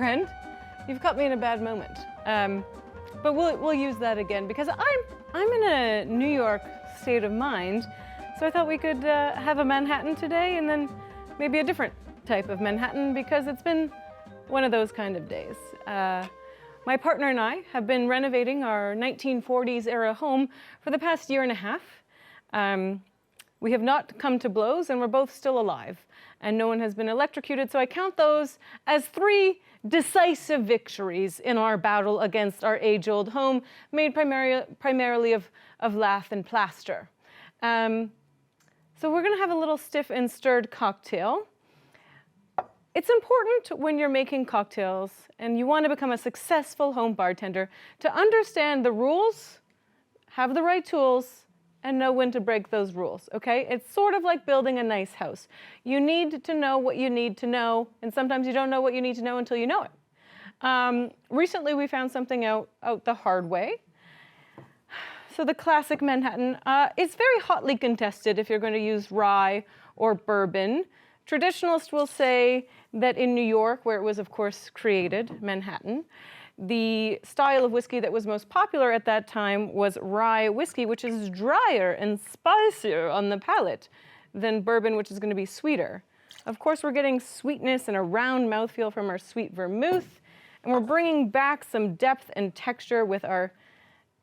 friend. You've caught me in a bad moment. But we'll use that again because I'm in a New York state of mind. So I thought we could have a Manhattan today and then maybe a different type of Manhattan because it's been one of those kind of days. My partner and I have been renovating our 1940s era home for the past year and a half. We have not come to blows and we're both still alive and no one has been electrocuted. So I count those as 3 decisive victories in our battle against our age-old home made primarily of lath and plaster. So we're gonna have a little stiff and stirred cocktail. It's important when you're making cocktails and you want to become a successful home bartender to understand the rules, have the right tools, and know when to break those rules, okay? It's sort of like building a nice house. You need to know what you need to know, and sometimes you don't know what you need to know until you know it. Recently, we found something out the hard way. So the classic Manhattan is very hotly contested if you're going to use rye or bourbon. Traditionalists will say that in New York, where it was, of course, created, Manhattan, the style of whiskey that was most popular at that time was rye whiskey, which is drier and spicier on the palate than bourbon, which is going to be sweeter. Of course, we're getting sweetness and a round mouthfeel from our sweet vermouth, and we're bringing back some depth and texture with our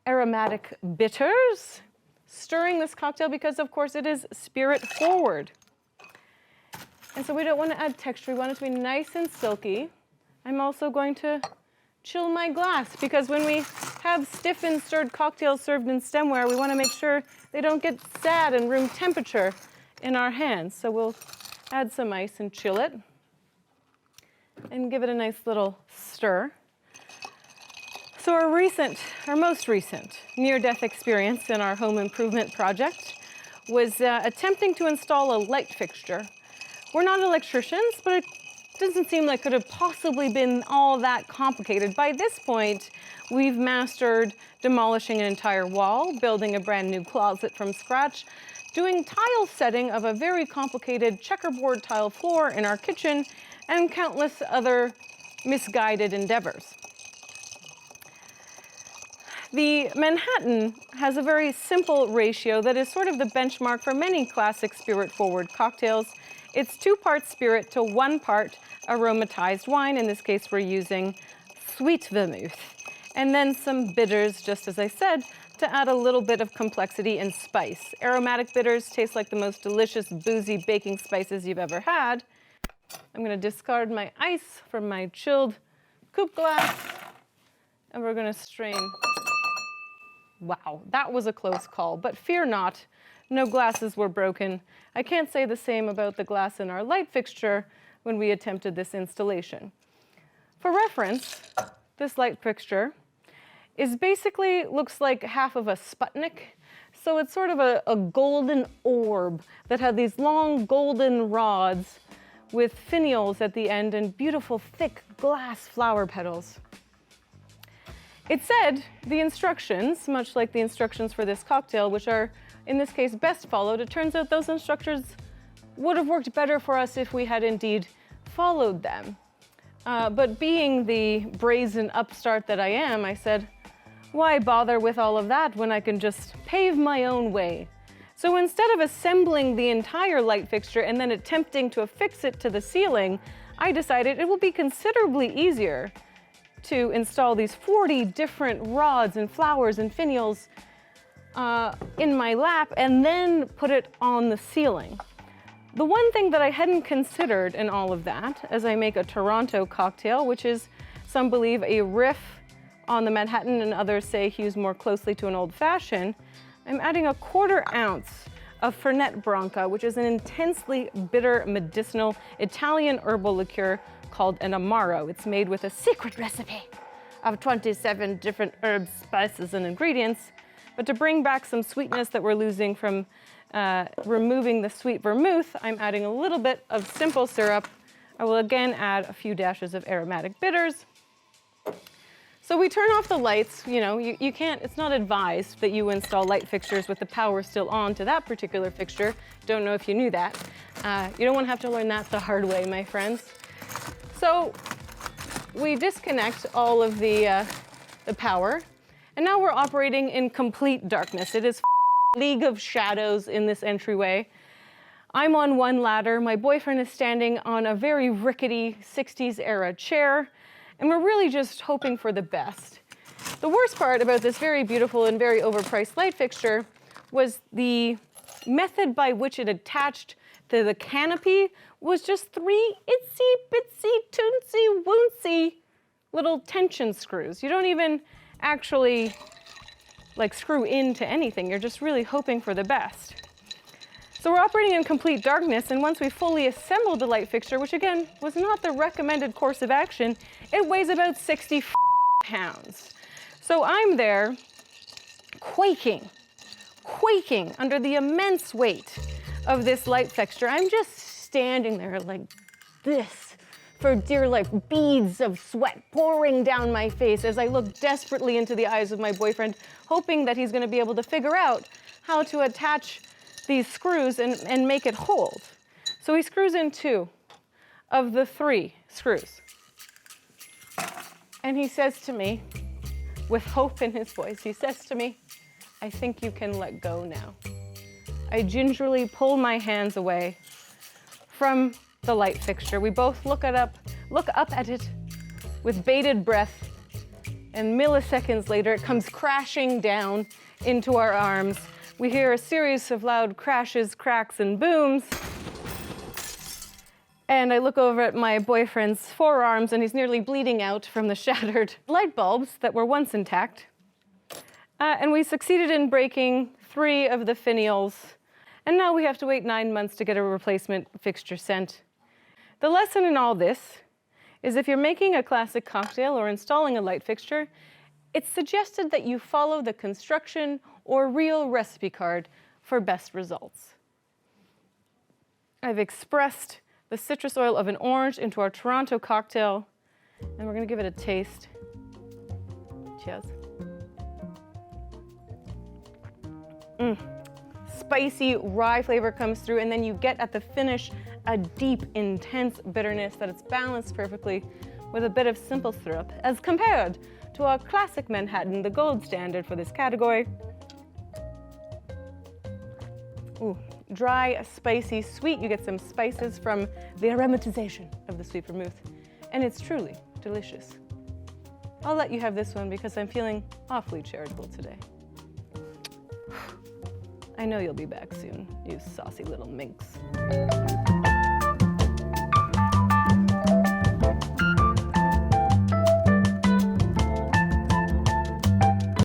aromatic bitters, stirring this cocktail because, of course, it is spirit forward. And so we don't want to add texture, we want it to be nice and silky. I'm also going to chill my glass because when we have stiff and stirred cocktails served in stemware, we want to make sure they don't get sad and room temperature in our hands. So we'll add some ice and chill it and give it a nice little stir. So our most recent near-death experience in our home improvement project was attempting to install a light fixture. We're not electricians, but it doesn't seem like it could have possibly been all that complicated. By this point, we've mastered demolishing an entire wall, building a brand new closet from scratch, doing tile setting of a very complicated checkerboard tile floor in our kitchen, and countless other misguided endeavors. The Manhattan has a very simple ratio that is sort of the benchmark for many classic spirit-forward cocktails. It's 2 parts spirit to 1 part aromatized wine. In this case, we're using sweet vermouth. And then some bitters, just as I said, to add a little bit of complexity and spice. Aromatic bitters taste like the most delicious, boozy baking spices you've ever had. I'm going to discard my ice from my chilled coupe glass, and we're going to strain. Wow, that was a close call, but fear not, no glasses were broken. I can't say the same about the glass in our light fixture when we attempted this installation. For reference, this light fixture is basically looks like half of a Sputnik. So it's sort of a golden orb that had these long golden rods with finials at the end and beautiful thick glass flower petals. It said the instructions, much like the instructions for this cocktail, which are in this case best followed, it turns out those instructions would have worked better for us if we had indeed followed them. But being the brazen upstart that I am, I said, why bother with all of that when I can just pave my own way? So instead of assembling the entire light fixture and then attempting to affix it to the ceiling, I decided it would be considerably easier to install these 40 different rods and flowers and finials in my lap and then put it on the ceiling. The one thing that I hadn't considered in all of that, as I make a Toronto cocktail, which is, some believe, a riff on the Manhattan and others say hews more closely to an old-fashioned, I'm adding a 1/4 ounce of Fernet Branca, which is an intensely bitter medicinal Italian herbal liqueur called an Amaro. It's made with a secret recipe of 27 different herbs, spices, and ingredients. But to bring back some sweetness that we're losing from removing the sweet vermouth, I'm adding a little bit of simple syrup. I will again add a few dashes of aromatic bitters. So we turn off the lights. You know, you can't, it's not advised that you install light fixtures with the power still on to that particular fixture. Don't know if you knew that. You don't want to have to learn that the hard way, my friends. So we disconnect all of the power, and now we're operating in complete darkness. It is League of Shadows in this entryway. I'm on one ladder, my boyfriend is standing on a very rickety 60s era chair, and we're really just hoping for the best. The worst part about this very beautiful and very overpriced light fixture was the method by which it attached to the canopy was just 3 itsy bitsy toonsy woonsy little tension screws. You don't even actually like screw into anything. You're just really hoping for the best. So we're operating in complete darkness, and once we fully assembled the light fixture, which again was not the recommended course of action, it weighs about 60 pounds. So I'm there quaking under the immense weight of this light fixture. I'm just standing there like this for dear life, beads of sweat pouring down my face as I look desperately into the eyes of my boyfriend, hoping that he's going to be able to figure out how to attach these screws and make it hold. So he screws in 2 of the 3 screws. And he says to me, with hope in his voice, he says to me, "I think you can let go now." I gingerly pull my hands away from the light fixture. We both look up at it with bated breath, and milliseconds later it comes crashing down into our arms. We hear a series of loud crashes, cracks, and booms. And I look over at my boyfriend's forearms, and he's nearly bleeding out from the shattered light bulbs that were once intact. And we succeeded in breaking 3 of the finials, and now we have to wait 9 months to get a replacement fixture sent. The lesson in all this is if you're making a classic cocktail or installing a light fixture, it's suggested that you follow the construction or real recipe card for best results. I've expressed the citrus oil of an orange into our Toronto cocktail, and we're gonna give it a taste. Cheers. Spicy rye flavor comes through, and then you get at the finish a deep, intense bitterness that is balanced perfectly with a bit of simple syrup, as compared to our classic Manhattan, the gold standard for this category. Ooh, dry, spicy, sweet. You get some spices from the aromatization of the sweet vermouth, and it's truly delicious. I'll let you have this one because I'm feeling awfully charitable today. I know you'll be back soon, you saucy little minx.